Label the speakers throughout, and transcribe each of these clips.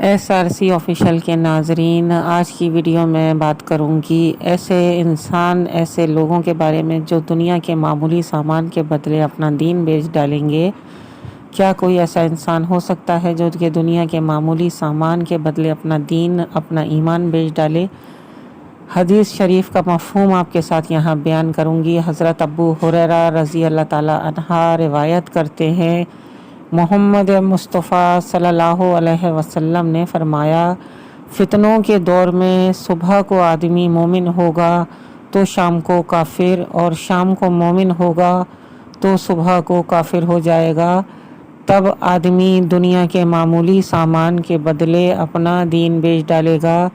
Speaker 1: SRC official کے ناظرین، آج کی ویڈیو میں بات کروں گی ایسے لوگوں کے بارے میں جو دنیا کے معمولی سامان کے بدلے اپنا دین بیچ ڈالیں گے۔ کیا کوئی ایسا انسان ہو سکتا ہے جو کہ دنیا کے معمولی سامان کے بدلے اپنا دین، اپنا ایمان بیچ ڈالے؟ حدیث شریف کا مفہوم آپ کے ساتھ یہاں بیان کروں گی۔ حضرت ابو ہریرہ رضی اللہ تعالی عنہ روایت کرتے ہیں، محمد مصطفیٰ صلی اللہ علیہ وسلم نے فرمایا، فتنوں کے دور میں صبح کو آدمی مومن ہوگا تو شام کو کافر، اور شام کو مومن ہوگا تو صبح کو کافر ہو جائے گا۔ تب آدمی دنیا کے معمولی سامان کے بدلے اپنا دین بیچ ڈالے گا۔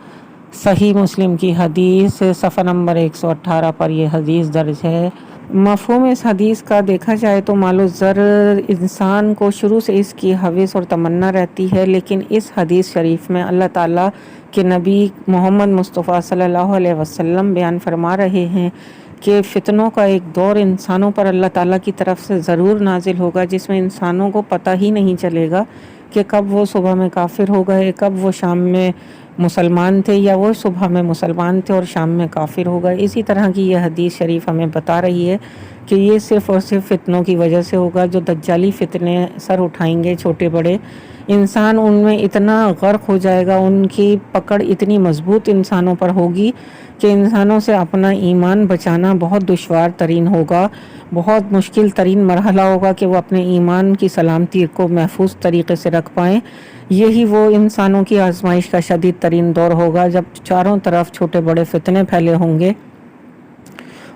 Speaker 1: صحیح مسلم کی حدیث صفحہ نمبر 118 پر یہ حدیث درج ہے۔ مفہوم اس حدیث کا دیکھا جائے تو مال و زر انسان کو شروع سے اس کی ہوس اور تمنا رہتی ہے، لیکن اس حدیث شریف میں اللہ تعالیٰ کے نبی محمد مصطفیٰ صلی اللہ علیہ وسلم بیان فرما رہے ہیں کہ فتنوں کا ایک دور انسانوں پر اللہ تعالیٰ کی طرف سے ضرور نازل ہوگا، جس میں انسانوں کو پتہ ہی نہیں چلے گا کہ کب وہ صبح میں کافر ہو گئے، کب وہ شام میں مسلمان تھے، یا وہ صبح میں مسلمان تھے اور شام میں کافر ہو گئے۔ اسی طرح کی یہ حدیث شریف ہمیں بتا رہی ہے کہ یہ صرف اور صرف فتنوں کی وجہ سے ہوگا، جو دجالی فتنے سر اٹھائیں گے چھوٹے بڑے، انسان ان میں اتنا غرق ہو جائے گا، ان کی پکڑ اتنی مضبوط انسانوں پر ہوگی کہ انسانوں سے اپنا ایمان بچانا بہت دشوار ترین ہوگا، بہت مشکل ترین مرحلہ ہوگا کہ وہ اپنے ایمان کی سلامتی کو محفوظ طریقے سے رکھ پائیں۔ یہی وہ انسانوں کی آزمائش کا شدید ترین دور ہوگا جب چاروں طرف چھوٹے بڑے فتنے پھیلے ہوں گے،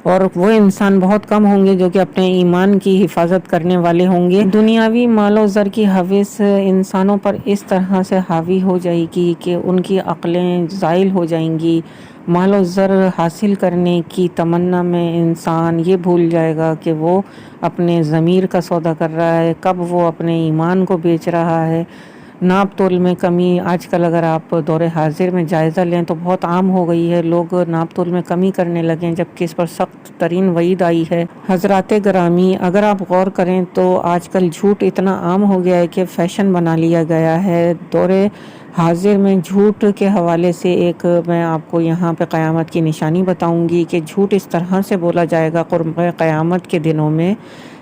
Speaker 1: اور وہ انسان بہت کم ہوں گے جو کہ اپنے ایمان کی حفاظت کرنے والے ہوں گے۔ دنیاوی مال و زر کی ہوس انسانوں پر اس طرح سے حاوی ہو جائے گی کہ ان کی عقلیں زائل ہو جائیں گی۔ مال و زر حاصل کرنے کی تمنا میں انسان یہ بھول جائے گا کہ وہ اپنے ضمیر کا سودا کر رہا ہے، کب وہ اپنے ایمان کو بیچ رہا ہے۔ ناپ تول میں کمی آج کل اگر آپ دور حاضر میں جائزہ لیں تو بہت عام ہو گئی ہے، لوگ ناپ تول میں کمی کرنے لگے جبکہ اس پر سخت ترین وعید آئی ہے۔ حضرات گرامی، اگر آپ غور کریں تو آج کل جھوٹ اتنا عام ہو گیا ہے کہ فیشن بنا لیا گیا ہے۔ دور حاضر میں جھوٹ کے حوالے سے ایک میں آپ کو یہاں پہ قیامت کی نشانی بتاؤں گی کہ جھوٹ اس طرح سے بولا جائے گا قرب قیامت کے دنوں میں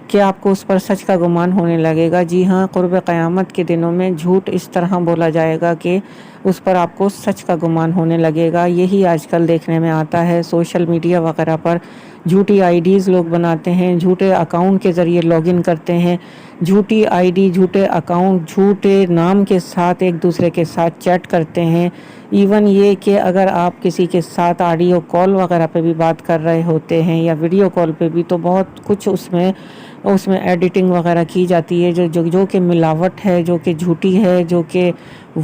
Speaker 1: کہ آپ کو اس پر سچ کا گمان ہونے لگے گا۔ جی ہاں، قرب قیامت کے دنوں میں جھوٹ اس طرح بولا جائے گا کہ اس پر آپ کو سچ کا گمان ہونے لگے گا۔ یہی آج کل دیکھنے میں آتا ہے، سوشل میڈیا وغیرہ پر جھوٹی آئی ڈیز لوگ بناتے ہیں، جھوٹے اکاؤنٹ کے ذریعے لاگ ان کرتے ہیں، جھوٹی آئی ڈی، جھوٹے اکاؤنٹ، جھوٹے نام کے ساتھ ایک دوسرے کے ساتھ چیٹ کرتے ہیں۔ ایون یہ کہ اگر آپ کسی کے ساتھ آڈیو کال وغیرہ پہ بھی بات کر رہے ہوتے ہیں یا ویڈیو کال پہ بھی، تو بہت کچھ اس میں ایڈیٹنگ وغیرہ کی جاتی ہے جو کہ ملاوٹ ہے، جو کہ جھوٹی ہے، جو کہ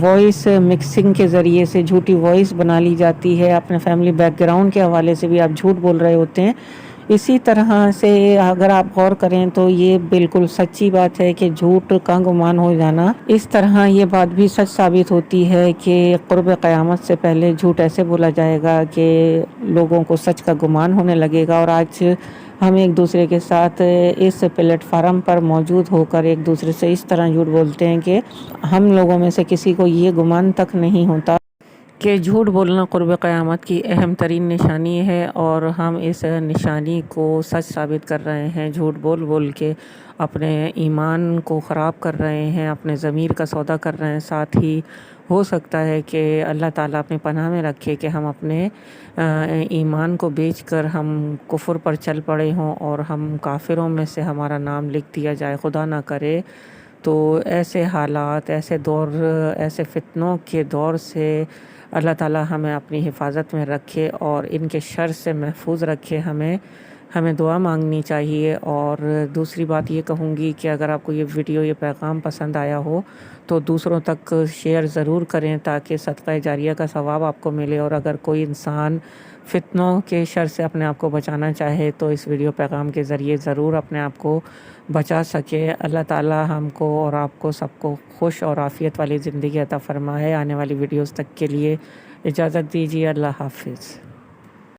Speaker 1: وائس مکسنگ کے ذریعے سے جھوٹی وائس بنا لی جاتی ہے۔ اپنے فیملی بیک گراؤنڈ کے حوالے سے بھی آپ جھوٹ بول رہے ہوتے ہیں۔ اسی طرح سے اگر آپ غور کریں تو یہ بالکل سچی بات ہے کہ جھوٹ کا گمان ہو جانا، اس طرح یہ بات بھی سچ ثابت ہوتی ہے کہ قرب قیامت سے پہلے جھوٹ ایسے بولا جائے گا کہ لوگوں کو سچ کا گمان ہونے لگے گا۔ اور آج ہم ایک دوسرے کے ساتھ اس پلیٹ فارم پر موجود ہو کر ایک دوسرے سے اس طرح جھوٹ بولتے ہیں کہ ہم لوگوں میں سے کسی کو یہ گمان تک نہیں ہوتا کہ جھوٹ بولنا قرب قیامت کی اہم ترین نشانی ہے، اور ہم اس نشانی کو سچ ثابت کر رہے ہیں۔ جھوٹ بول بول کے اپنے ایمان کو خراب کر رہے ہیں، اپنے ضمیر کا سودا کر رہے ہیں۔ ساتھ ہی ہو سکتا ہے کہ اللہ تعالیٰ اپنی پناہ میں رکھے کہ ہم اپنے ایمان کو بیچ کر ہم کفر پر چل پڑے ہوں اور ہم کافروں میں سے ہمارا نام لکھ دیا جائے، خدا نہ کرے۔ تو ایسے حالات، ایسے دور، ایسے فتنوں کے دور سے اللہ تعالیٰ ہمیں اپنی حفاظت میں رکھے اور ان کے شر سے محفوظ رکھے۔ ہمیں دعا مانگنی چاہیے۔ اور دوسری بات یہ کہوں گی کہ اگر آپ کو یہ ویڈیو، یہ پیغام پسند آیا ہو تو دوسروں تک شیئر ضرور کریں تاکہ صدقہ جاریہ کا ثواب آپ کو ملے۔ اور اگر کوئی انسان فتنوں کے شر سے اپنے آپ کو بچانا چاہے تو اس ویڈیو پیغام کے ذریعے ضرور اپنے آپ کو بچا سکے۔ اللہ تعالیٰ ہم کو اور آپ کو سب کو خوش اور عافیت والی زندگی عطا فرمائے۔ آنے والی ویڈیوز تک کے لیے اجازت دیجیے۔ اللہ حافظ۔